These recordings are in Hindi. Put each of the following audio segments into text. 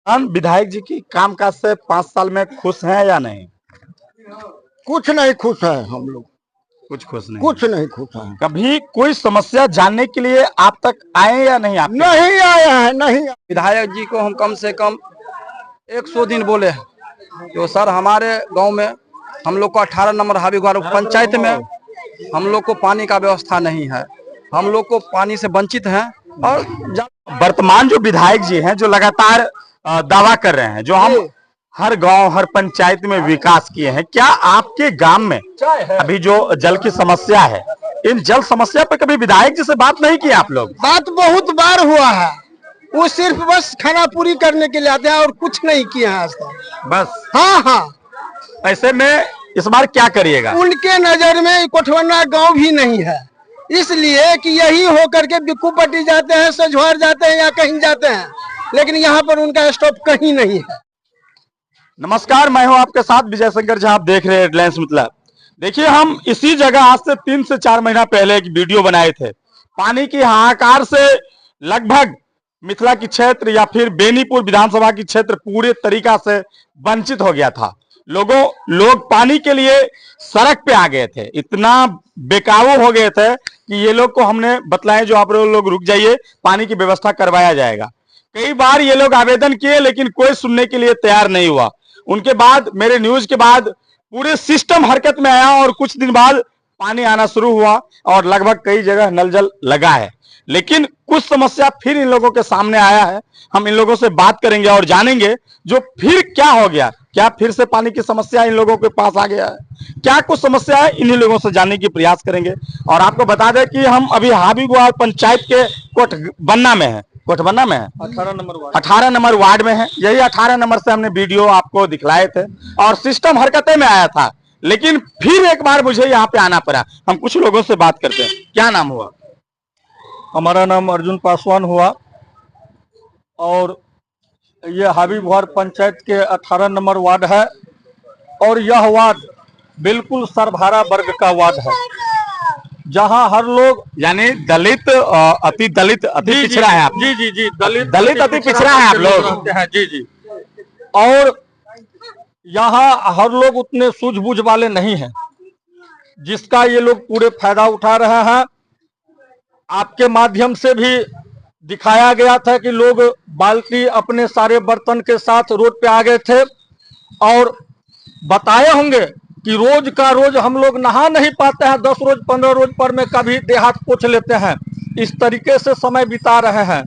हम विधायक जी की कामकाज से 5 साल में खुश हैं या नहीं? कुछ नहीं खुश है हम लोग, कुछ खुश नहीं। कुछ नहीं खुश है। कभी कोई समस्या जानने के लिए आप तक आए या नहीं? आप नहीं आया है, नहीं। विधायक जी को हम कम से कम 100 दिन बोले तो सर हमारे गांव में हम लोग को 18 नंबर हाबीगढ़ पंचायत में हम लोग को पानी का व्यवस्था नहीं है, हम लोग को पानी से वंचित हैं। और वर्तमान जो विधायक जी हैं जो लगातार दावा कर रहे हैं जो हम हर गांव हर पंचायत में विकास किए हैं, क्या आपके गांव में अभी जो जल की समस्या है, इन जल समस्या पर कभी विधायक जी से बात नहीं की आप लोग? बात बहुत बार हुआ है, वो सिर्फ बस खाना पूरी करने के लिए आते हैं और कुछ नहीं किए हैं आज तक। बस हाँ हाँ। ऐसे में इस बार क्या करिएगा? उनके नजर में कोठवन्ना गांव भी नहीं है, इसलिए कि यही होकर के बिक्कूपट्टी जाते हैं, सजवार जाते हैं या कहीं जाते हैं, लेकिन यहाँ पर उनका स्टॉप कहीं नहीं है। नमस्कार, मैं हूं आपके साथ विजय शंकर जी। आप देख रहे हैं हेडलाइंस। मतलब देखिए, हम इसी जगह आज से 3 से 4 महीना पहले एक वीडियो बनाए थे। पानी की हाहाकार से लगभग मिथिला की क्षेत्र या फिर बेनीपुर विधानसभा की क्षेत्र पूरे तरीका से वंचित हो गया था। लोग पानी के लिए सड़क पे आ गए थे, इतना बेकाबू हो गए थे कि ये लोग को हमने बतलाया जो आप लोग रुक जाइए, पानी की व्यवस्था करवाया जाएगा। कई बार ये लोग आवेदन किए लेकिन कोई सुनने के लिए तैयार नहीं हुआ। उनके बाद मेरे न्यूज के बाद पूरे सिस्टम हरकत में आया और कुछ दिन बाद पानी आना शुरू हुआ और लगभग कई जगह नल जल लगा है। लेकिन कुछ समस्या फिर इन लोगों के सामने आया है। हम इन लोगों से बात करेंगे और जानेंगे जो फिर क्या हो गया, क्या फिर से पानी की समस्या इन लोगों के पास आ गया है, क्या कुछ समस्या है, इन्हीं लोगों से जानने की प्रयास करेंगे। और आपको बता दें कि हम अभी हाबीगढ़ पंचायत के कोटबन्ना में है, 18 नंबर वार्ड में है। यही 18 नंबर से हमने वीडियो आपको दिखलाए थे और सिस्टम हरकतें में आया था, लेकिन फिर एक बार मुझे यहाँ पे आना पड़ा। हम कुछ लोगों से बात करते हैं। क्या नाम हुआ? हमारा नाम अर्जुन पासवान हुआ और ये हाबीगढ़ पंचायत के 18 नंबर वार्ड है और यह वार्ड बिल्कुल सर्वहारा वर्ग का वार्ड है, जहां हर लोग यानी दलित अति पिछड़ा है आप? जी जी जी, दलित अति पिछड़ा है आप लोग? जी जी। और यहाँ हर लोग उतने सूझबूझ वाले नहीं हैं, जिसका ये लोग पूरे फायदा उठा रहे हैं। आपके माध्यम से भी दिखाया गया था कि लोग बाल्टी अपने सारे बर्तन के साथ रोड पे आ गए थे और बताए होंगे कि रोज का रोज हम लोग नहा नहीं पाते हैं, 10 रोज 15 रोज पर में कभी देहात पोंछ लेते हैं। इस तरीके से समय बिता रहे हैं।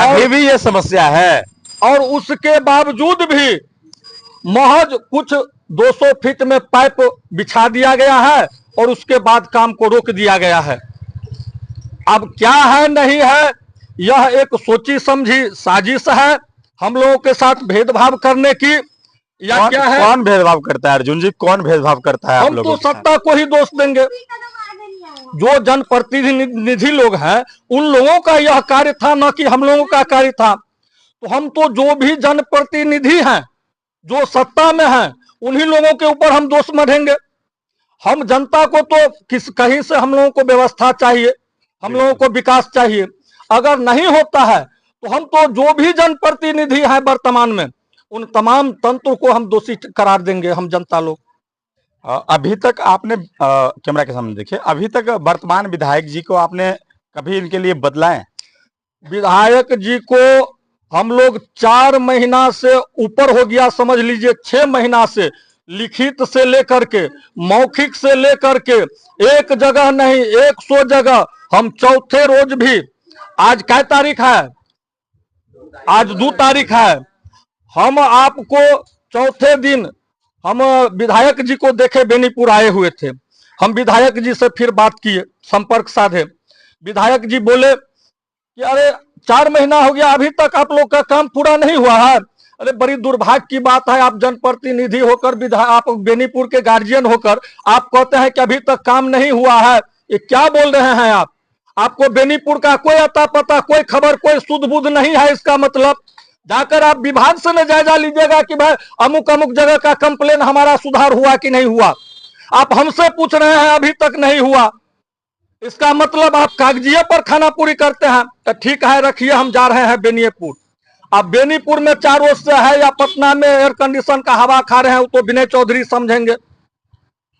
अभी भी ये समस्या है और उसके बावजूद भी महज कुछ 200 फीट में पाइप बिछा दिया गया है और उसके बाद काम को रोक दिया गया है। अब क्या है नहीं है, यह एक सोची समझी साजिश है हम लोगों के साथ भेदभाव करने की, या क्या है? कौन भेदभाव करता है अर्जुन जी? कौन भेदभाव करता है? हम तो सत्ता को ही दोष देंगे। जो जनप्रतिनिधि लोग हैं उन लोगों का यह कार्य था, न कि हम लोगों का कार्य था। तो हम तो जो भी जनप्रतिनिधि हैं, जो सत्ता में हैं, उन्हीं लोगों के ऊपर हम दोष मढ़ेंगे। हम जनता को तो कहीं से हम लोगों को व्यवस्था चाहिए, हम लोगों को विकास चाहिए। अगर नहीं होता है तो हम तो जो भी जनप्रतिनिधि है वर्तमान में, उन तमाम तंत्र को हम दोषी करार देंगे, हम जनता लोग। अभी तक आपने कैमरा के सामने देखिए, अभी तक वर्तमान विधायक जी को आपने कभी इनके लिए बदला है? विधायक जी को हम लोग 4 महीना से ऊपर हो गया, समझ लीजिए 6 महीना से, लिखित से लेकर के मौखिक से लेकर के एक जगह नहीं 100 जगह हम चौथे रोज भी, आज क्या तारीख है? आज 2 तारीख है। हम आपको चौथे दिन हम विधायक जी को देखे, बेनीपुर आए हुए थे। हम विधायक जी से फिर बात किए, संपर्क साधे। विधायक जी बोले कि अरे 4 महीना हो गया, अभी तक आप लोग का काम पूरा नहीं हुआ है। अरे बड़ी दुर्भाग्य की बात है, आप जनप्रतिनिधि होकर, आप बेनीपुर के गार्जियन होकर आप कहते हैं कि अभी तक काम नहीं हुआ है। ये क्या बोल रहे हैं आप? आपको बेनीपुर का कोई अता पता, कोई खबर, कोई सुध बुध नहीं है। इसका मतलब जाकर आप विभाग से न जायजा लीजिएगा कि भाई अमुक अमुक जगह का कंप्लेन हमारा सुधार हुआ कि नहीं हुआ। आप हमसे पूछ रहे हैं अभी तक नहीं हुआ, इसका मतलब आप कागजिए पर खाना पूरी करते हैं। तो ठीक है, रखिए, हम जा रहे हैं बेनीपुर। अब बेनीपुर में चारों ओर से है या पटना में एयर कंडीशन का हवा खा रहे हैं, तो विनय चौधरी समझेंगे।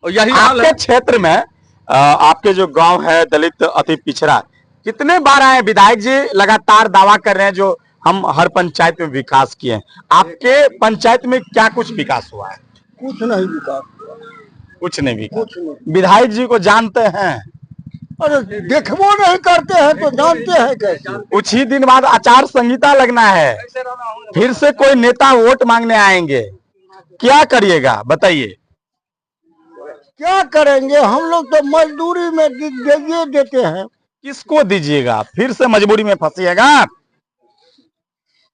और यही हाल आपके है। क्षेत्र में आपके जो गांव है दलित अति पिछड़ा, कितने बार आए विधायक जी लगातार दावा कर रहे हैं जो हम हर पंचायत में विकास किए हैं। आपके पंचायत में क्या कुछ विकास हुआ है? कुछ नहीं विकास। कुछ नहीं विकास। विधायक जी को जानते हैं? अरे देखबो नहीं करते हैं तो जानते हैं कैसे? कुछ ही दिन बाद आचार संहिता लगना है, फिर से कोई नेता वोट मांगने आएंगे, क्या करिएगा बताइए? क्या करेंगे, हम लोग तो मजदूरी में दे देते हैं। किसको दीजिएगा? फिर से मजबूरी में फंसिएगा।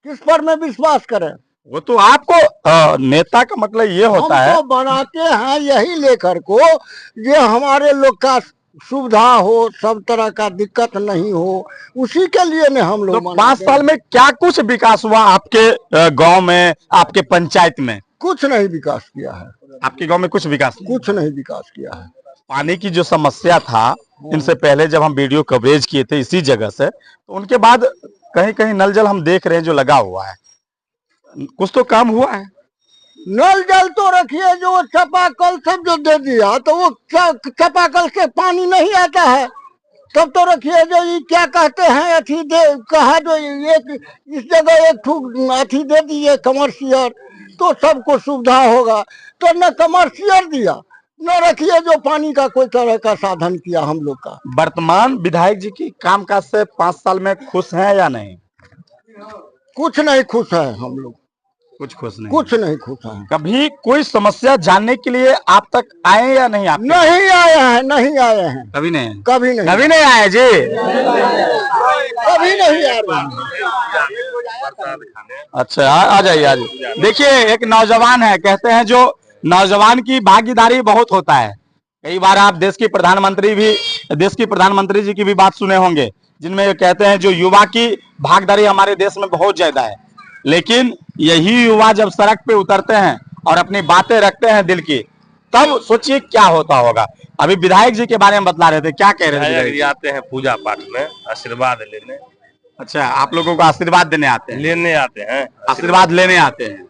किस पर में विश्वास करें? वो तो आपको नेता का मतलब ये होता हम है। तो बनाते हैं यही लेकर को ये हमारे लोग का सुविधा हो, सब तरह का दिक्कत नहीं हो, उसी के लिए ने हम तो लोग 5 साल में क्या कुछ विकास हुआ आपके गांव में, आपके पंचायत में? कुछ नहीं विकास किया है। आपके गांव में कुछ विकास नहीं? कुछ नहीं विकास किया है। पानी की जो समस्या था, इनसे पहले जब हम वीडियो कवरेज किए थे इसी जगह से, तो उनके बाद कहीं कहीं नल जल हम देख रहे हैं जो लगा हुआ है, कुछ तो काम हुआ है। नल जल तो रखिए, जो चापाकल सब जो दे दिया तो वो चापाकल से पानी नहीं आता है। तब तो रखिए जो ये क्या कहते हैं अथी दे कहा, जो एक इस जगह एक अथी दे दिए कमर्शियल, तो सबको सुविधा होगा। तो न कमर्शियल दिया, न रखिए जो पानी का कोई तरह का साधन किया हम लोग का। वर्तमान विधायक जी की कामकाज से 5 साल में खुश हैं या नहीं? कुछ नहीं खुश है हम लोग, कुछ खुश नहीं। कुछ नहीं खुश है। कभी कोई समस्या जानने के लिए आप तक आए या नहीं? आप नहीं आए हैं, नहीं आए हैं, कभी नहीं? कभी नहीं, कभी नहीं आए जी? कभी नहीं आ रहे हैं। अच्छा, आ जाइए, आ जाइए। देखिए, एक नौजवान है, कहते हैं जो नौजवान की भागीदारी बहुत होता है। कई बार आप देश की प्रधानमंत्री जी की भी बात सुने होंगे, जिनमें कहते हैं जो युवा की भागीदारी हमारे देश में बहुत ज्यादा है। लेकिन यही युवा जब सड़क पे उतरते हैं और अपनी बातें रखते हैं दिल की, तब सोचिए क्या होता होगा। अभी विधायक जी के बारे में बतला रहे थे, क्या कह रहे थे? विधायक जी आते हैं पूजा पाठ में आशीर्वाद लेने। अच्छा, आप लोगों को आशीर्वाद देने आते हैं? लेने आते हैं, आशीर्वाद लेने आते हैं।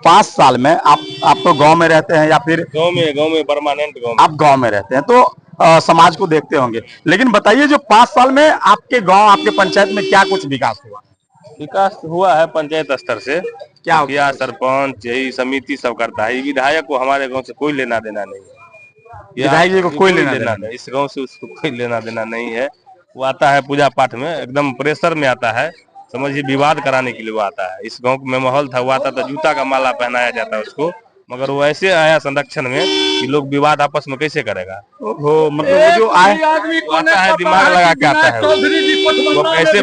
5 साल में आप तो गांव में रहते हैं या फिर गांव में परमानेंट गांव में। आप गांव में रहते हैं तो समाज को देखते होंगे, लेकिन बताइए जो 5 साल में आपके गांव, आपके पंचायत में क्या कुछ विकास हुआ? विकास हुआ है पंचायत स्तर से, क्या हो मुखिया सरपंच यही समिति सब करता है। विधायक को हमारे गांव से कोई लेना देना नहीं है। विधायक जी को कोई लेना देना नहीं, इस गांव से उसको कोई लेना देना नहीं है। वो आता है पूजा पाठ में, एकदम प्रेशर में आता है, समझिए विवाद कराने के लिए वो आता है। इस गांव में माहौल था, वो आता तो जूता का माला पहनाया जाता है उसको, मगर वो ऐसे आया संरक्षण में कि लोग विवाद आपस में कैसे करेगा। हो, मतलब वो जो आए आता है दिमाग लगा के आता है, वो कैसे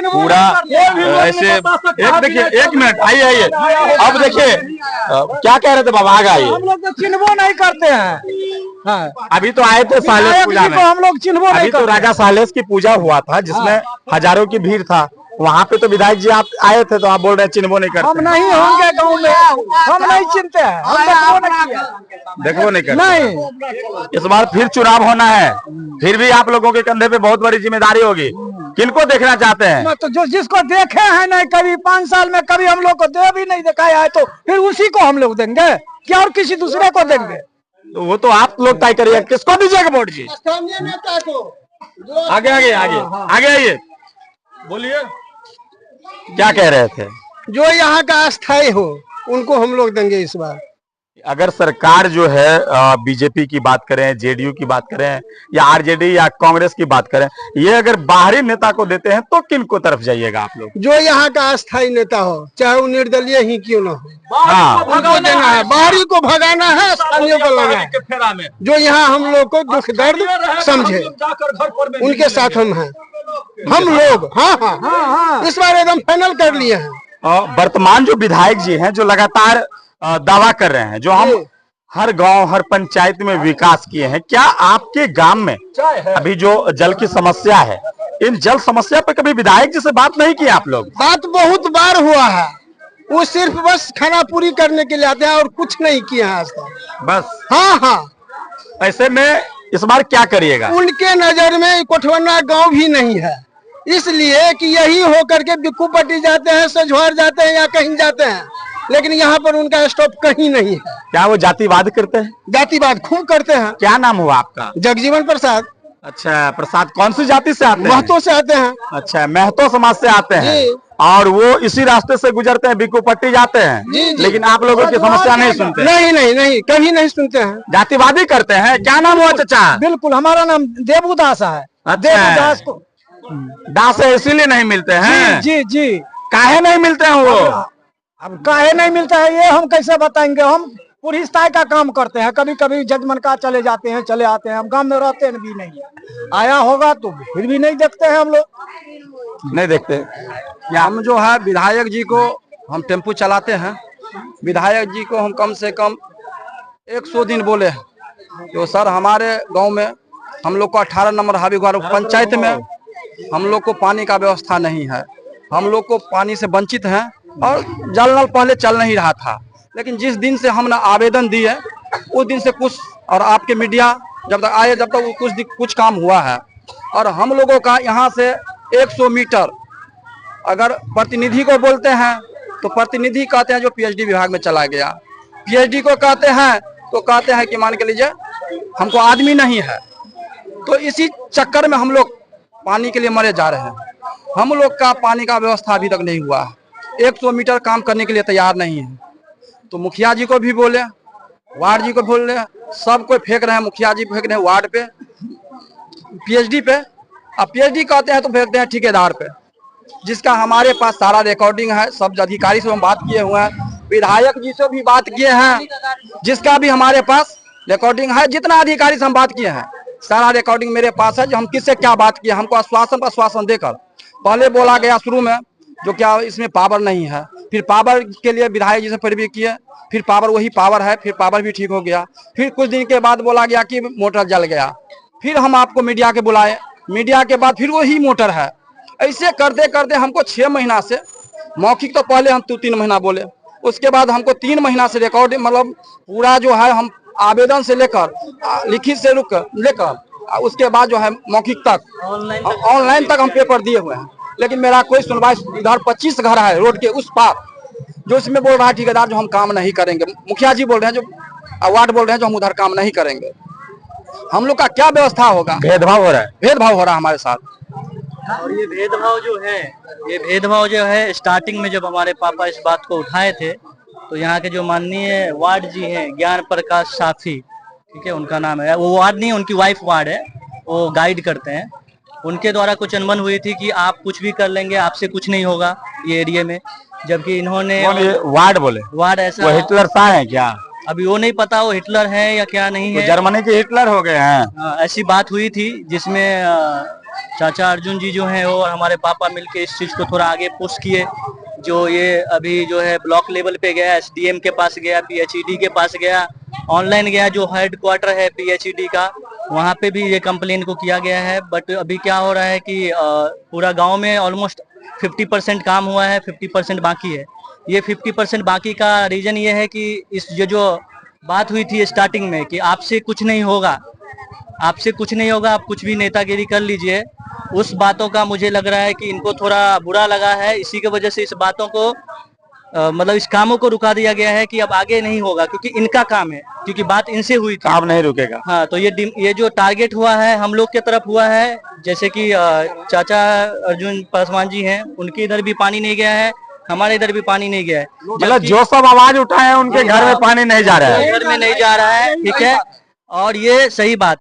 पूरा ऐसे। एक देखिए, 1 मिनट, आइए। अब देखिए, क्या कह रहे थे बाबा? आगे आइए। हम लोग तो चिन्हबो नहीं करते हैं। हाँ। अभी तो आए थे साहलेश पूजा में, हम लोग चिन्हबो अभी तो राजा साहलेश की पूजा हुआ था जिसमें हजारों की भीड़ था। वहाँ पे तो विधायक जी आप आए थे, तो आप बोल रहे हैं चिन्हबो नहीं करते। हम नहीं होंगे गांव में, हम नहीं चिनते हैं, देखो नहीं करते। नहीं। इस बार फिर चुनाव होना है, फिर भी आप लोगों के कंधे पे बहुत बड़ी जिम्मेदारी होगी। किनको देखना चाहते हैं? तो जो जिसको देखे हैं नहीं कभी 5 साल में, कभी हम लोग को दे भी नहीं दिखाया है, तो फिर उसी को हम लोग देंगे क्या, और किसी दूसरे को देंगे? तो वो तो आप लोग तय करिए, किसको दीजिएगा वोट जी? स्थानीय नेता को। आगे आइए, बोलिए, क्या कह रहे थे? जो यहाँ का अस्थायी हो उनको हम लोग देंगे इस बार। अगर सरकार जो है बीजेपी की बात करें, जेडीयू की बात करें, या आरजेडी या कांग्रेस की बात करें, ये अगर बाहरी नेता को देते हैं तो किन को तरफ जाइएगा आप लोग? जो यहाँ का अस्थायी नेता हो, चाहे वो निर्दलीय ही क्यों ना हो, हाँ, उनको देना है। बाहरी को भगाना है, स्थानीय को लाना है। जो यहाँ हम लोग को दुख दर्द समझे, उनके साथ हम हैं, हम लोग। हाँ, इस बार एकदम फाइनल कर लिए हैं। वर्तमान जो विधायक जी हैं, जो लगातार दावा कर रहे हैं, जो हम हर गांव, हर पंचायत में विकास किए हैं, क्या आपके गांव में अभी जो जल की समस्या है, इन जल समस्या पे कभी विधायक जी से बात नहीं की आप लोग? बात बहुत बार हुआ है, वो सिर्फ बस खाना पूरी करने के लिए आते हैं और कुछ नहीं किया है आज तक। बस। हाँ। ऐसे में इस बार क्या करिएगा? उनके नजर में कोठवन्ना गांव भी नहीं है, इसलिए कि यही हो करके बिक्कू पट्टी जाते हैं, सजवार जाते हैं या कहीं जाते हैं, लेकिन यहाँ पर उनका स्टॉप कहीं नहीं है। क्या वो जातिवाद करते हैं? जातिवाद खूब करते हैं। क्या नाम हुआ आपका? जगजीवन प्रसाद। अच्छा, प्रसाद कौन सी जाति से आते हैं? महतो से आते हैं। अच्छा, महतो समाज से आते हैं जी। और वो इसी रास्ते से गुजरते हैं, बिक्कू पट्टी जाते हैं। जी, जी। लेकिन आप लोगों की समस्या नहीं सुनते? नहीं नहीं नहीं, कभी नहीं सुनते हैं। जातिवादी करते हैं। क्या नाम हुआ चाचा? बिल्कुल, हमारा नाम देवदास है। अच्छा। देवदास को दास है इसीलिए नहीं मिलते हैं? जी जी। काहे नहीं मिलते हैं वो? अब काहे नहीं मिलता है ये हम कैसे बताएंगे। हम पुलिसताई का काम करते हैं, कभी कभी जजमन का चले जाते हैं, चले आते हैं। हम गांव में रहते भी नहीं, आया होगा तो फिर भी नहीं देखते हैं हम लोग। नहीं देखते। हम जो है विधायक जी को, हम टेम्पू चलाते हैं, विधायक जी को हम कम से कम 100 दिन बोले हैं तो सर हमारे गांव में हम लोग को 18 नंबर हावीगुहार पंचायत में हम लोग को पानी का व्यवस्था नहीं है। हम लोग को पानी से वंचित हैं और जल नल पहले चल नहीं रहा था, लेकिन जिस दिन से हमने आवेदन दिए उस दिन से कुछ, और आपके मीडिया जब तक आए जब तक कुछ काम हुआ है। और हम लोगों का यहाँ से 100 मीटर अगर प्रतिनिधि को बोलते हैं तो प्रतिनिधि कहते हैं जो पीएचडी विभाग में चला गया, पीएचडी को कहते हैं तो कहते हैं कि मान के लीजिए हमको आदमी नहीं है। तो इसी चक्कर में हम लोग पानी के लिए मरे जा रहे हैं। हम लोग का पानी का व्यवस्था अभी तक नहीं हुआ है। 100 मीटर काम करने के लिए तैयार नहीं है। तो मुखिया जी को भी बोले, वार्ड जी को बोले, सब कोई फेंक रहे हैं। मुखिया जी फेंक रहे हैं वार्ड पे, पीएचडी पे। अब पीएचडी कहते हैं तो फेंकते हैं ठेकेदार पे, जिसका हमारे पास सारा रिकॉर्डिंग है। सब अधिकारी से हम बात किए हुए हैं, विधायक जी से भी बात किए हैं, जिसका भी हमारे पास रिकॉर्डिंग है। जितना अधिकारी से हम बात किए हैं सारा रिकॉर्डिंग मेरे पास है, जो हम किससे क्या बात किए। हमको आश्वासन देकर पहले बोला गया शुरू में जो क्या इसमें पावर नहीं है, फिर पावर के लिए विधायक जी से पैरवी किए, फिर पावर वही पावर है, फिर पावर भी ठीक हो गया। फिर कुछ दिन के बाद बोला गया कि मोटर जल गया, फिर हम आपको मीडिया के बुलाए, मीडिया के बाद फिर वही मोटर है। ऐसे करते करते हमको 6 महीना से, मौखिक तो पहले हम 2-3 महीना बोले, उसके बाद हमको 3 महीना से रिकॉर्डिंग, मतलब पूरा जो है हम आवेदन से लेकर लिखित से लेकर उसके बाद जो है मौखिक तक, ऑनलाइन तक हम पेपर दिए हुए हैं। लेकिन मेरा कोई सुनवाई, इधर 25 घर है रोड के उस पार, जो इसमें बोल रहा है ठेकेदार जो हम काम नहीं करेंगे, मुखिया जी बोल रहे हैं, जो वार्ड बोल रहे हैं जो हम उधर काम नहीं करेंगे। हम लोग का क्या व्यवस्था होगा? भेदभाव हो रहा है। भेदभाव हो रहा है हमारे साथ। और ये भेदभाव जो है स्टार्टिंग में जब हमारे पापा इस बात को उठाए थे तो यहाँ के जो माननीय वार्ड जी हैं ज्ञान प्रकाश साफी, ठीक है उनका नाम है, वो वार्ड नहीं उनकी वाइफ वार्ड है, वो गाइड करते हैं। उनके द्वारा कुछ अनबन हुई थी कि आप कुछ भी कर लेंगे, आपसे कुछ नहीं होगा ये एरिया में, जबकि इन्होंने वार्ड बोले, वार्ड ऐसा, वो हिटलर शाह है क्या? अभी वो नहीं पता वो हिटलर है या क्या नहीं है। जर्मनी के हिटलर हो गए हैं। ऐसी बात हुई थी जिसमें चाचा अर्जुन जी जो हैं वो और हमारे पापा मिलके इस चीज को थोड़ा आगे पुश किए। जो ये अभी जो है ब्लॉक लेवल पे गया, एसडीएम के पास गया, पीएचईडी के पास गया, ऑनलाइन गया, जो हेड क्वार्टर है पीएचईडी का, वहाँ पे भी ये कंप्लेन को किया गया है। बट अभी क्या हो रहा है कि पूरा गांव में ऑलमोस्ट 50% काम हुआ है, 50% बाकी है। ये 50% बाकी का रीजन ये है कि इस जो बात हुई थी स्टार्टिंग में कि आपसे कुछ नहीं होगा, आपसे कुछ नहीं होगा, आप कुछ भी नेतागिरी कर लीजिए, उस बातों का मुझे लग रहा है कि इनको थोड़ा बुरा लगा है। इसी की वजह से इस बातों को मतलब इस कामों को रुका दिया गया है कि अब आगे नहीं होगा, क्योंकि इनका काम है, क्योंकि बात इनसे हुई थी, काम नहीं रुकेगा। हाँ, तो ये जो टारगेट हुआ है हम लोग के तरफ हुआ है, जैसे कि चाचा अर्जुन पासवान जी हैं, उनके इधर भी पानी नहीं गया है, हमारे इधर भी पानी नहीं गया है। मतलब जो सब आवाज उठाए हैं उनके घर में पानी नहीं जा रहा है, घर में नहीं जा रहा है, ठीक है। और ये सही बात